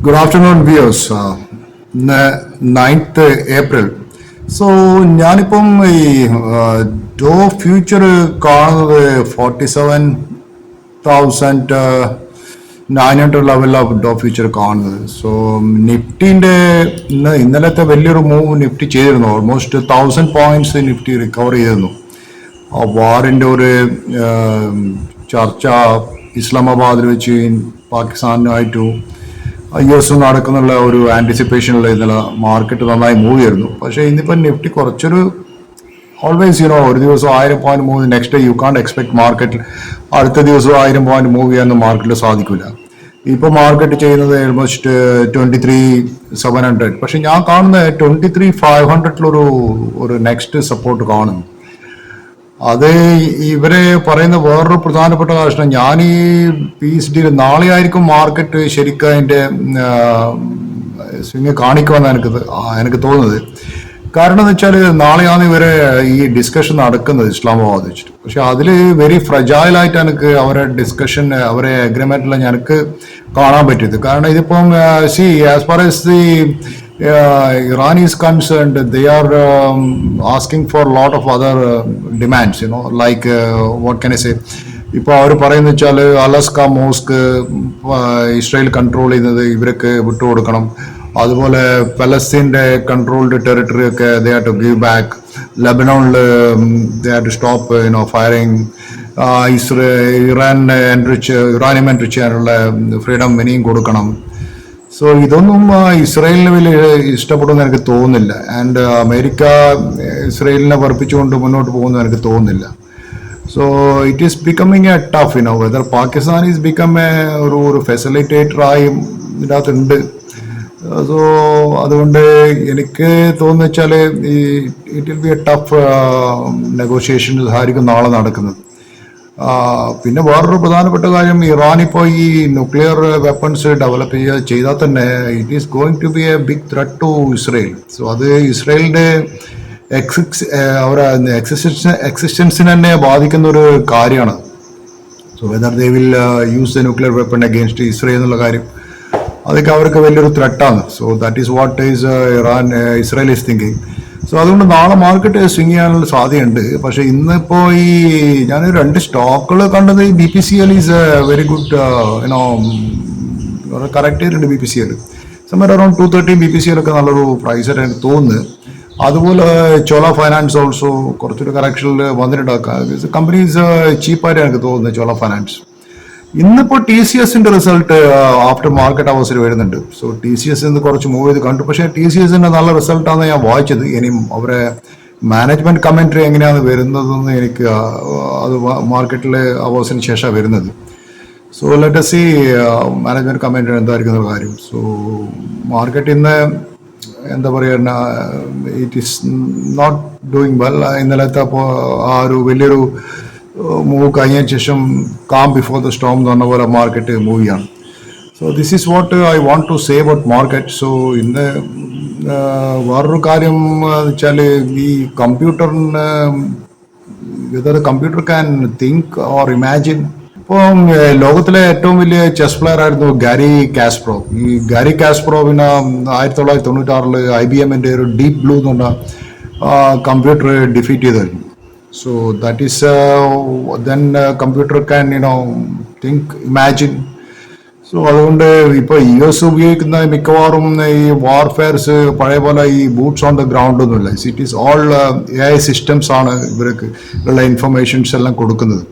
Good afternoon, viewers. ഇന്ന് 9th April. So ഞാനിപ്പം ഈ ഡോ ഫ്യൂച്ചർ കാണുന്നത് 47,900 ലെവലിലാണ് ഡോ ഫ്യൂച്ചർ കാണുന്നത്. സോ നിഫ്റ്റിൻ്റെ ഇന്നലത്തെ വലിയൊരു മൂവ് നിഫ്റ്റി ചെയ്തിരുന്നു. ഓൾമോസ്റ്റ് 1000 പോയിന്റ്സ് നിഫ്റ്റി റിക്കവർ ചെയ്തിരുന്നു. ആ വാറിൻ്റെ ഒരു ചർച്ച ഇസ്ലാമാബാദിൽ വെച്ച് പാകിസ്ഥാനുമായിട്ടും US നടക്കുന്നുള്ള ഒരു ആൻറ്റിസിപ്പേഷനിൽ ഇന്നലെ മാർക്കറ്റ് നന്നായി മൂവ് ചെയ്യുന്നു. പക്ഷേ ഇന്നിപ്പോൾ നിഫ്റ്റി കുറച്ചൊരു ഓൾവേസ് ഒരു ദിവസം 1000 point move, next day you കാണ്ട് എക്സ്പെക്ട് മാർക്കറ്റിൽ അടുത്ത ദിവസം 1000 പോയിന്റ് മൂവ് ചെയ്യാനൊന്നും മാർക്കറ്റിൽ സാധിക്കില്ല. ഇപ്പോൾ മാർക്കറ്റ് ചെയ്യുന്നത് ഓൾമോസ്റ്റ് 23,700. പക്ഷെ ഞാൻ കാണുന്ന 23,500 ഒരു നെക്സ്റ്റ് സപ്പോർട്ട് കാണുന്നു. അത് ഇവരെ പറയുന്ന വേറൊരു പ്രധാനപ്പെട്ട കാരണം, ഞാൻ ഈ PSD നാളെ ആയിരിക്കും മാർക്കറ്റ് ശരിക്കും അതിൻ്റെ സ്വിങ് കാണിക്കുമെന്ന് എനിക്ക് തോന്നുന്നത്. കാരണം എന്ന് വെച്ചാൽ നാളെയാണ് ഇവരെ ഈ ഡിസ്കഷൻ നടക്കുന്നത് ഇസ്ലാമാബാദ് വെച്ചിട്ട്. പക്ഷെ അതിൽ വെരി ഫ്രജൈലായിട്ട് എനിക്ക് അവരെ ഡിസ്കഷൻ, അവരെ അഗ്രിമെന്റിൽ എനിക്ക് കാണാൻ പറ്റിയത്. കാരണം ഇതിപ്പം as far as the Iran is concerned, they are asking for a lot of other demands, like what can I say? ഇപ്പോൾ അവർ പറയുന്നത് വെച്ചാൽ അലസ്ക മോസ്ക് ഇസ്രായേൽ കൺട്രോൾ ചെയ്യുന്നത് ഇവരൊക്കെ വിട്ടുകൊടുക്കണം. അതുപോലെ പലസ്തീൻ്റെ കൺട്രോൾഡ് ടെറിട്ടറി ഒക്കെ they have to give back. ലെബനോണിൽ they have to stop firing. Uranium enrich ചെയ്യാനുള്ള freedom ഇനിയും കൊടുക്കണം. സോ ഇതൊന്നും ഇസ്രായേലിന് വലിയ ഇഷ്ടപ്പെടുമെന്ന് എനിക്ക് തോന്നുന്നില്ല. ആൻഡ് അമേരിക്ക ഇസ്രായേലിനെ വർപ്പിച്ചുകൊണ്ട് മുന്നോട്ട് പോകുമെന്ന് എനിക്ക് തോന്നുന്നില്ല. So it is becoming A tough, whether Pakistan is become ഒരു ഫെസിലിറ്റേറ്ററായും ഇതിനകത്തുണ്ട്. സോ അതുകൊണ്ട് എനിക്ക് തോന്നുന്നു വെച്ചാൽ it will be A tough negotiation ആയിരിക്കും നാളെ നടക്കുന്നത്. പിന്നെ വേറൊരു പ്രധാനപ്പെട്ട കാര്യം, ഇറാൻ ഇപ്പോൾ ഈ ന്യൂക്ലിയർ വെപ്പൺസ് ഡെവലപ്പ് ചെയ്താൽ തന്നെ it is going to be a big threat to Israel. So അത് ഇസ്രയേലിൻ്റെ അവരുടെ എക്സിസ്റ്റൻസിനെ തന്നെ ബാധിക്കുന്ന ഒരു കാര്യമാണ്. So whether they will use the nuclear weapon against Israel എന്നുള്ള കാര്യം, അതൊക്കെ അവർക്ക് വലിയൊരു ത്രെറ്റാണ്. So that is what is Israel is thinking. So അതുകൊണ്ട് നാളെ മാർക്കറ്റ് സ്വിങ് ചെയ്യാനുള്ള സാധ്യതയുണ്ട്. പക്ഷേ ഇന്നിപ്പോൾ ഞാൻ 2 സ്റ്റോക്കുകൾ കണ്ടത് BPCL is very good, correct ചെയ്തിട്ടുണ്ട്. BPCL സമയം അറൗണ്ട് 230 BPCL ഒക്കെ നല്ലൊരു പ്രൈസായിട്ട് എനിക്ക് തോന്നുന്നു. അതുപോലെ ചോള ഫൈനാൻസ് ഓൾസോ കുറച്ചൊരു കറക്ഷനിൽ വന്നിട്ടുണ്ടാക്കാം. കമ്പനീസ് ചീപ്പായിട്ട് എനിക്ക് തോന്നുന്നത് ചോള ഫൈനാൻസ്. ഇന്നിപ്പോൾ TCSന്റെ റിസൾട്ട് ആഫ്റ്റർ മാർക്കറ്റ് അവേഴ്സിൽ വരുന്നുണ്ട്. സോ TCS ഇന്ന് കുറച്ച് മൂവ് ചെയ്ത് കണ്ടു. പക്ഷേ TCSന്റെ നല്ല റിസൾട്ടാണ് ഞാൻ വായിച്ചത്. ഇനിയും അവരെ മാനേജ്മെന്റ് കമന്ററി എങ്ങനെയാണ് വരുന്നതെന്ന് എനിക്ക് അത് മാർക്കറ്റിലെ അവേഴ്സിന് ശേഷമാണ് വരുന്നത്. So let us see management commentary എന്തായിരിക്കുന്ന കാര്യം. സോ മാർക്കറ്റ് ഇന്ന് എന്താ പറയുക, it is not doing well. ഇന്നലത്തെ ആ ഒരു വലിയൊരു മൂവ് കഴിഞ്ഞതിന് ശേഷം കാം ബിഫോർ ദ സ്റ്റോം എന്ന് പറഞ്ഞ പോലെ മാർക്കറ്റ് മൂവ് ചെയ്യാണ്. So this is what I want to say about market. So ഇന്ന് വേറൊരു കാര്യം വെച്ചാൽ ഈ കമ്പ്യൂട്ടറിന് whether computer can think or imagine. ഇപ്പം ലോകത്തിലെ ഏറ്റവും വലിയ ചെസ് പ്ലെയർ ആയിരുന്നു ഗാരി കാസ്പ്രോ. ഈ ഗാരി കാസ്പ്രോവിനെ 1996 IBMന്റെ ഒരു ഡീപ് ബ്ലൂ എന്ന് പറഞ്ഞ കമ്പ്യൂട്ടർ ഡിഫീറ്റ് ചെയ്തായിരുന്നു. So that is then computer can think, imagine. So അതുകൊണ്ട് ഇപ്പോൾ US ഉപയോഗിക്കുന്ന മിക്കവാറും ഈ വാർഫെയർസ് പഴയ പോലെ ഈ ബൂട്ട്സ് ഓൺ ദ ഗ്രൗണ്ട് ഒന്നുമില്ല. It is all AI systems ആണ് ഇവർക്ക് ഉള്ള ഇൻഫർമേഷൻസ് എല്ലാം കൊടുക്കുന്നത്.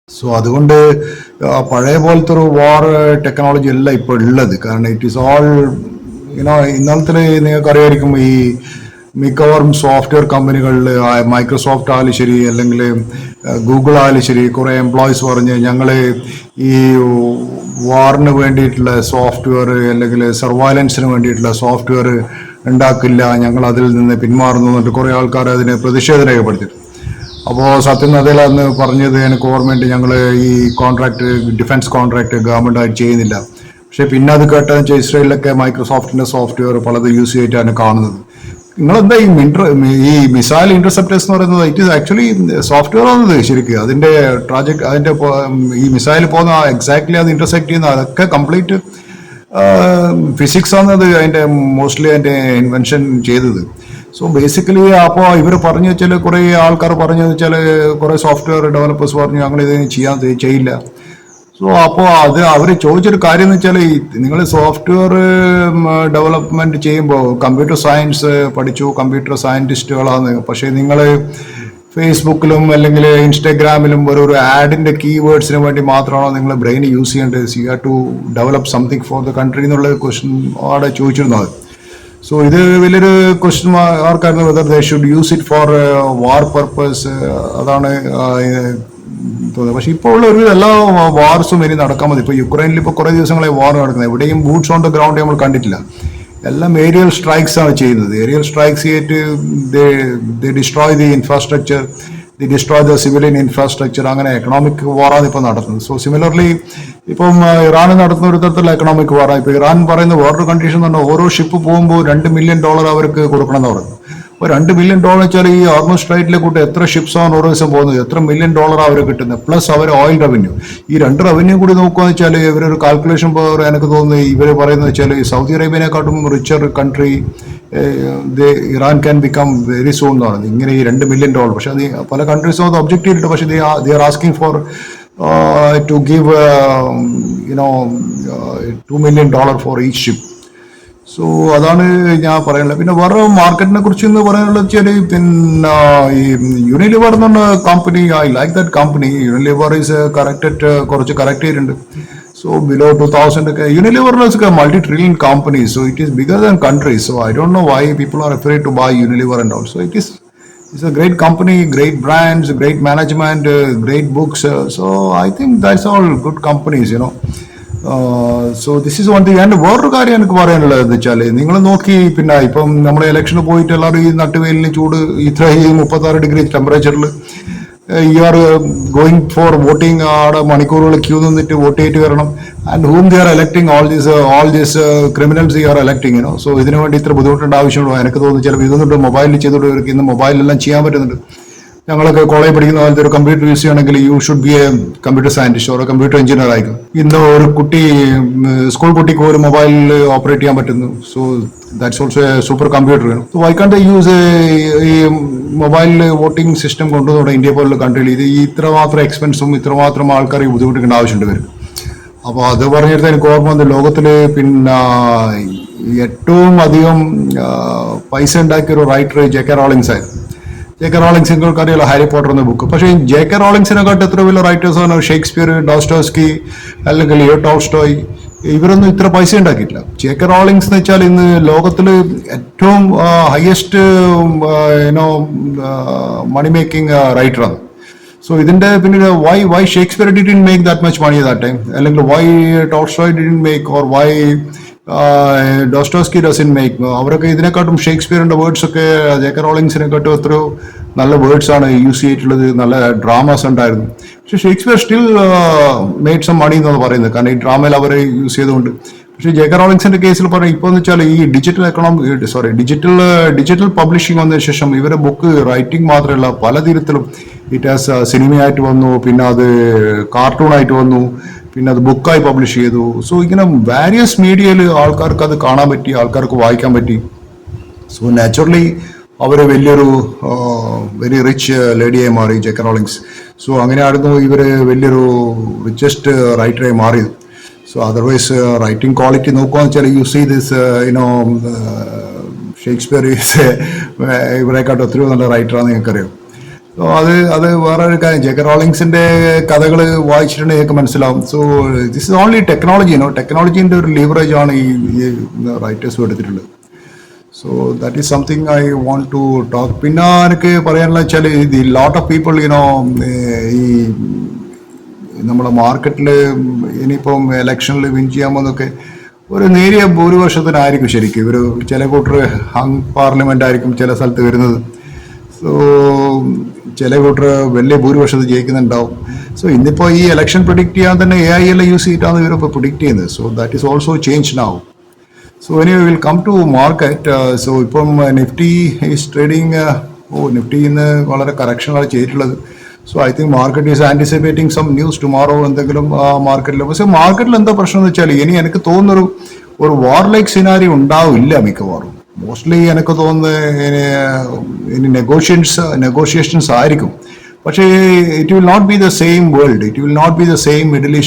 സോ അതുകൊണ്ട് പഴയ പോലത്തെ ഒരു വാർ ടെക്നോളജി അല്ല ഇപ്പോൾ ഉള്ളത്. കാരണം ഇറ്റ് ഈസ് ഓൾ ഇന്നലത്തെ നിങ്ങൾക്ക് അറിയായിരിക്കും, ഈ മിക്കവാറും സോഫ്റ്റ്വെയർ കമ്പനികളിൽ മൈക്രോസോഫ്റ്റ് ആയാലും ശരി, അല്ലെങ്കിൽ ഗൂഗിൾ ആയാലും ശരി, കുറേ എംപ്ലോയീസ് പറഞ്ഞ് ഞങ്ങൾ ഈ വാറിന് വേണ്ടിയിട്ടുള്ള സോഫ്റ്റ്വെയർ അല്ലെങ്കിൽ സർവൈലൻസിന് വേണ്ടിയിട്ടുള്ള സോഫ്റ്റ്വെയർ ഉണ്ടാക്കില്ല, ഞങ്ങൾ അതിൽ നിന്ന് പിന്മാറുന്നു എന്നിട്ട് കുറേ ആൾക്കാർ അതിന് പ്രതിഷേധം രേഖപ്പെടുത്തിയിട്ട്. അപ്പോൾ സത്യം അതിലന്ന് പറഞ്ഞത് എനിക്ക് ഓർമ്മയുണ്ട്, ഞങ്ങൾ ഈ കോൺട്രാക്ട് ഡിഫൻസ് കോൺട്രാക്ട് ഗവൺമെൻറ്റായിട്ട് ചെയ്യുന്നില്ല. പക്ഷേ പിന്നെ അത് കേട്ടതെന്ന് വെച്ചാൽ ഇസ്രായേലിലൊക്കെ മൈക്രോസോഫ്റ്റിൻ്റെ സോഫ്റ്റ്വെയർ പലത് യൂസ് ചെയ്തിട്ടാണ് കാണുന്നത്. നിങ്ങളെന്താ ഈ മിസൈൽ ഇന്റർസെപ്റ്റേഴ്സ് എന്ന് പറയുന്നത്? ഇറ്റ് ഈസ് ആക്ച്വലി സോഫ്റ്റ്വെയർ ആണത് ശരിക്കും. അതിന്റെ പ്രോജക്ട്, അതിന്റെ ഈ മിസൈൽ പോകുന്ന എക്സാക്ട്ലി അത് ഇന്റർസെക്ട് ചെയ്യുന്ന അതൊക്കെ കംപ്ലീറ്റ് ഫിസിക്സ് ആണ് അത് അതിന്റെ മോസ്റ്റ്ലി അതിന്റെ ഇൻവെൻഷൻ ചെയ്തത്. സോ ബേസിക്കലി അപ്പോൾ ഇവർ പറഞ്ഞു വെച്ചാൽ കുറേ ആൾക്കാർ പറഞ്ഞു വെച്ചാൽ കുറേ സോഫ്റ്റ്വെയർ ഡെവലപ്പേഴ്സ് പറഞ്ഞു ഞങ്ങൾ ഇത് ചെയ്യില്ല. സോ അപ്പോൾ അത് അവർ ചോദിച്ചൊരു കാര്യം എന്ന് വെച്ചാൽ നിങ്ങൾ സോഫ്റ്റ്വെയർ ഡെവലപ്മെന്റ് ചെയ്യുമ്പോൾ കമ്പ്യൂട്ടർ സയൻസ് പഠിച്ചു, കമ്പ്യൂട്ടർ സയന്റിസ്റ്റുകളാണ്, പക്ഷേ നിങ്ങൾ ഫേസ്ബുക്കിലും അല്ലെങ്കിൽ ഇൻസ്റ്റാഗ്രാമിലും ഒരു ആഡിന്റെ കീവേഡ്സിന് വേണ്ടി മാത്രമാണോ നിങ്ങൾ ബ്രെയിൻ യൂസ് ചെയ്യേണ്ടത്? You have to develop something for the country എന്നുള്ള ക്വസ്റ്റ്യൻ അവിടെ ചോദിച്ചിരുന്നത്. സോ ഇത് വലിയൊരു ക്വസ്റ്റ്യൻ മാർക്കായിരുന്നു, whether they should use it for war purpose. അതാണ് തോന്നുന്നത്. പക്ഷെ ഇപ്പോൾ ഉള്ള ഒരു എല്ലാ വാർസും ഇനി നടക്കാൻ മതി. ഇപ്പോൾ യുക്രൈനിൽ ഇപ്പോൾ കുറേ ദിവസങ്ങളായി വാർ നടക്കുന്നത്, എവിടെയും ബൂട്ട്സ് ഓൺ ദ ഗ്രൗണ്ട് നമ്മൾ കണ്ടിട്ടില്ല. എല്ലാം ഏരിയൽ സ്ട്രൈക്സ് ആണ് ചെയ്യുന്നത്. ഏരിയൽ സ്ട്രൈക്സ് ചെയ്തിട്ട് they destroy the infrastructure, the destroy the civilian infrastructure. അങ്ങനെ എക്കണോമിക് വാറാണ് ഇപ്പോൾ നടത്തുന്നത്. സോ സിമിലർലി ഇപ്പം ഇറാൻ നടത്തുന്ന ഒരു തരത്തിലുള്ള എക്കണോമിക് വാറാണ്. ഇപ്പോൾ ഇറാൻ പറയുന്ന വേറൊരു കണ്ടീഷൻ എന്ന് പറഞ്ഞാൽ ഓരോ ഷിപ്പ് പോകുമ്പോൾ $2 മില്യൺ അവർക്ക് കൊടുക്കണം എന്ന് പറഞ്ഞു. അപ്പോൾ $2 മില്യൺ വെച്ചാൽ ഈ ഹോർമുസ് സ്ട്രൈറ്റിലെ കൂട്ട് എത്ര ഷിപ്സ് ആണ് ഓരോ ദിവസം പോകുന്നത്, എത്ര $1 മില്യൺ അവർ കിട്ടുന്നത്, പ്ലസ് അവർ ഓയിൽ റവന്യൂ. ഈ 2 റവന്യൂ കൂടി നോക്കുകയെന്ന് വെച്ചാൽ ഇവരൊരു കാൽക്കുലേഷൻ എനിക്ക് തോന്നുന്നു ഇവർ പറയുന്നത് വെച്ചാൽ സൗദി അറേബ്യനെക്കാട്ടും richer country Iran can become very soon എന്ന് പറയുന്നത്. ഇങ്ങനെ ഈ $2 മില്യൺ, പക്ഷെ അത് പല കൺട്രീസും അത് ഒബ്ജക്റ്റ് ചെയ്തിട്ട്, പക്ഷേ they are asking for to give $2 million for each ship. So അതാണ് ഞാൻ പറയാനുള്ളത്. പിന്നെ വേറെ മാർക്കറ്റിനെ കുറിച്ച് എന്ന് പറയാനുള്ളത് വെച്ചാൽ പിന്നെ ഈ യൂണിലിവർ എന്ന് പറഞ്ഞ company, I like that company. Unilever is corrected, കുറച്ച് കറക്റ്റ് ചെയ്തിട്ടുണ്ട്. സോ ബിലോ 2000 ഒക്കെ Unilever multi trillion company. So it is bigger than country. So I don't know why people are afraid to buy Unilever and all. So it's a great company, great brands, great management, great books. So I think that's all good companies, you know. So this is one thing. And വേറൊരു കാര്യം എനിക്ക് പറയാനുള്ളത് എന്ന് വെച്ചാൽ, നിങ്ങൾ നോക്കി പിന്നെ ഇപ്പം നമ്മൾ ഇലക്ഷന് പോയിട്ട് എല്ലാവരും ഈ നട്ടുവെയിലിന് ചൂട് ഇത്ര ഈ 36 ഡിഗ്രി ടെമ്പറേച്ചറിൽ you are going for voting. അവിടെ മണിക്കൂറുകൾ ക്യൂ നിന്നിട്ട് വോട്ട് ചെയ്തിട്ട് വരണം. And whom they are electing all these criminals you are electing, you know. So ഇതിനു വേണ്ടി ഇത്ര ബുദ്ധിമുട്ടേണ്ട ആവശ്യമുള്ളൂ. എനിക്ക് തോന്നുന്നു ചിലപ്പോൾ ഇതൊന്നിട്ട് മൊബൈലിൽ ചെയ്തിട്ട് ഇവർക്ക് ഇന്ന് മൊബൈലിലെല്ലാം ചെയ്യാൻ പറ്റുന്നുണ്ട്. ഞങ്ങളൊക്കെ കോളേജ് പഠിക്കുന്ന കാലത്ത് ഒരു കമ്പ്യൂട്ടർ യൂസ് ചെയ്യണമെങ്കിൽ you should be A computer scientist or computer engineer ആയിരിക്കും. ഇന്ന് ഒരു കുട്ടി, സ്കൂൾ കുട്ടിക്ക് ഒരു മൊബൈലിൽ ഓപ്പറേറ്റ് ചെയ്യാൻ പറ്റുന്നു. So that's also A super computer. So Y കാണ്ട് യൂസ് ഈ മൊബൈലിൽ വോട്ടിംഗ് സിസ്റ്റം കൊണ്ടുവന്നോടെ ഇന്ത്യ പോലുള്ള കൺട്രിയിൽ ഇത് ഇത്രമാത്രം എക്സ്പെൻസും ഇത്രമാത്രം ആൾക്കാരെ ബുദ്ധിമുട്ടിക്കേണ്ട ആവശ്യമുണ്ട് വരും. അപ്പോൾ അത് പറഞ്ഞിട്ട് എനിക്ക് ഓർമ്മ വന്നു, ലോകത്തിൽ പിന്നെ ഏറ്റവും അധികം പൈസ ഉണ്ടാക്കിയ ഒരു റൈറ്റർ ജെ.കെ. റോളിങ്സ് ആയിരുന്നു. ജെ.കെ. റോളിങ്സ് നിങ്ങൾക്ക് അറിയാലോ, ഹാരി പോട്ടർ എന്ന ബുക്ക്. പക്ഷേ ജെ.കെ. റോളിങ്സിനെക്കാട്ട് എത്ര വലിയ റൈറ്റേഴ്സാണ് ഷേക്സ്പിയർ, ഡോസ്റ്റോസ്കി, അല്ലെങ്കിൽ ലിയോ ടോൾസ്റ്റോയ്. ഇവരൊന്നും ഇത്ര പൈസ ഉണ്ടാക്കിയിട്ടില്ല. ജെ.കെ. റോളിങ്സ് എന്ന് വെച്ചാൽ ഇന്ന് ലോകത്തിൽ ഏറ്റവും ഹയസ്റ്റ് മണി മേക്കിംഗ് റൈറ്ററാണ്. സോ ഇതിന്റെ പിന്നീട് why Shakespeare didn't make that much money that time, അല്ലെങ്കിൽ why Tolstoy didn't make, or why Dostoevsky doesn't make. അവരൊക്കെ ഇതിനെക്കാട്ടും ഷേക്സ്പിയറിന്റെ വേർഡ്സ് ഒക്കെ ജെ.കെ. റോളിങ്സിനെക്കാട്ടും എത്രയോ നല്ല വേർഡ്സ് ആണ് യൂസ് ചെയ്തിട്ടുള്ളത്, നല്ല ഡ്രാമാസ് ഉണ്ടായിരുന്നു. പക്ഷെ Shakespeare still made some money എന്നാണ് പറയുന്നത്, കാരണം ഈ ഡ്രാമയിൽ അവർ യൂസ് ചെയ്തുകൊണ്ട്. പക്ഷേ ജെ.കെ. റോളിങ്സിന്റെ കേസിൽ പറഞ്ഞാൽ ഇപ്പോൾ എന്ന് വെച്ചാൽ ഈ ഡിജിറ്റൽ പബ്ലിഷിംഗ് വന്നതിന് ശേഷം ഇവരെ ബുക്ക് റൈറ്റിംഗ് മാത്രമല്ല പല തരത്തിലും ഇറ്റ് ഹാസ് സിനിമയായിട്ട് വന്നു, പിന്നെ അത് കാർട്ടൂണായിട്ട് വന്നു, പിന്നെ അത് ബുക്കായി പബ്ലിഷ് ചെയ്തു. സോ ഇങ്ങനെ വാരിയസ് മീഡിയയിൽ ആൾക്കാർക്ക് അത് കാണാൻ പറ്റി, ആൾക്കാർക്ക് വായിക്കാൻ പറ്റി. സോ നാച്ചുറലി അവർ വലിയൊരു വെരി റിച്ച് ലേഡിയായി മാറി ജെ.കെ. റോളിങ്സ്. സോ അങ്ങനെയായിരുന്നു ഇവർ വലിയൊരു റിച്ചസ്റ്റ് റൈറ്ററായി മാറിയത്. സോ അതർവൈസ് റൈറ്റിംഗ് ക്വാളിറ്റി നോക്കുകയെന്ന് വെച്ചാൽ യു സീ ദിസ് ഷേക്സ്പിയർ ഇവരെക്കാട്ടും ഒത്തിരി നല്ല റൈറ്ററാണെന്ന് നിങ്ങൾക്കറിയാം. സോ അത് വേറൊരു കാര്യം, ജെ.കെ. റോളിങ്സിന്റെ കഥകൾ വായിച്ചിട്ടുണ്ടെങ്കിൽ നിങ്ങൾക്ക് മനസ്സിലാവും. So this is only technology, ടെക്നോളജീൻ്റെ ഒരു ലീവറേജ് ആണ് ഈ റൈറ്റേഴ്സും എടുത്തിട്ടുള്ളത്. So that is something I want to talk. പിന്നെ എനിക്ക് പറയാനുള്ള വെച്ചാൽ ദി ലോട്ട് ഓഫ് പീപ്പിൾ ഈ നമ്മളെ മാർക്കറ്റിൽ ഇനിയിപ്പം ഇലക്ഷനിൽ വിൻ ചെയ്യാമെന്നൊക്കെ ഒരു നേരിയ ഭൂരിപക്ഷത്തിനായിരിക്കും ശരിക്കും. ഇവർ ചില കൂട്ടർ ഹങ് പാർലമെന്റ് ആയിരിക്കും ചില സ്ഥലത്ത് വരുന്നത്. സോ ചില കൂട്ടർ വലിയ ഭൂരിപക്ഷത്തിൽ ജയിക്കുന്നുണ്ടാവും. സോ ഇന്നിപ്പോൾ ഈ ഇലക്ഷൻ പ്രൊഡിക്റ്റ് ചെയ്യാൻ തന്നെ AI എല്ലാം യൂസ് ചെയ്തിട്ടാണ് ഇവരിപ്പോൾ പ്രൊഡിക്റ്റ് ചെയ്യുന്നത്. So that is also change now. So anyway we'll come to market. So ഇപ്പം നിഫ്റ്റി ഈസ് ട്രേഡിങ് നിഫ്റ്റി ഇന്ന് വളരെ കറക്ഷനാണ് ചെയ്തിട്ടുള്ളത്. So I think market is anticipating some news tomorrow എന്തെങ്കിലും മാർക്കറ്റിൽ. പക്ഷേ മാർക്കറ്റിൽ എന്താ പ്രശ്നം എന്ന് വെച്ചാൽ ഇനി എനിക്ക് തോന്നുന്നൊരു ഒരു വാർ ലൈക്ക് സിനാരി ഉണ്ടാവില്ല മിക്കവാറും. മോസ്റ്റ്ലി എനിക്ക് തോന്നുന്നത് ഇനി നെഗോഷിയേഷൻസ് ആയിരിക്കും. പക്ഷേ it will not be the same world, it will not be the same Middle east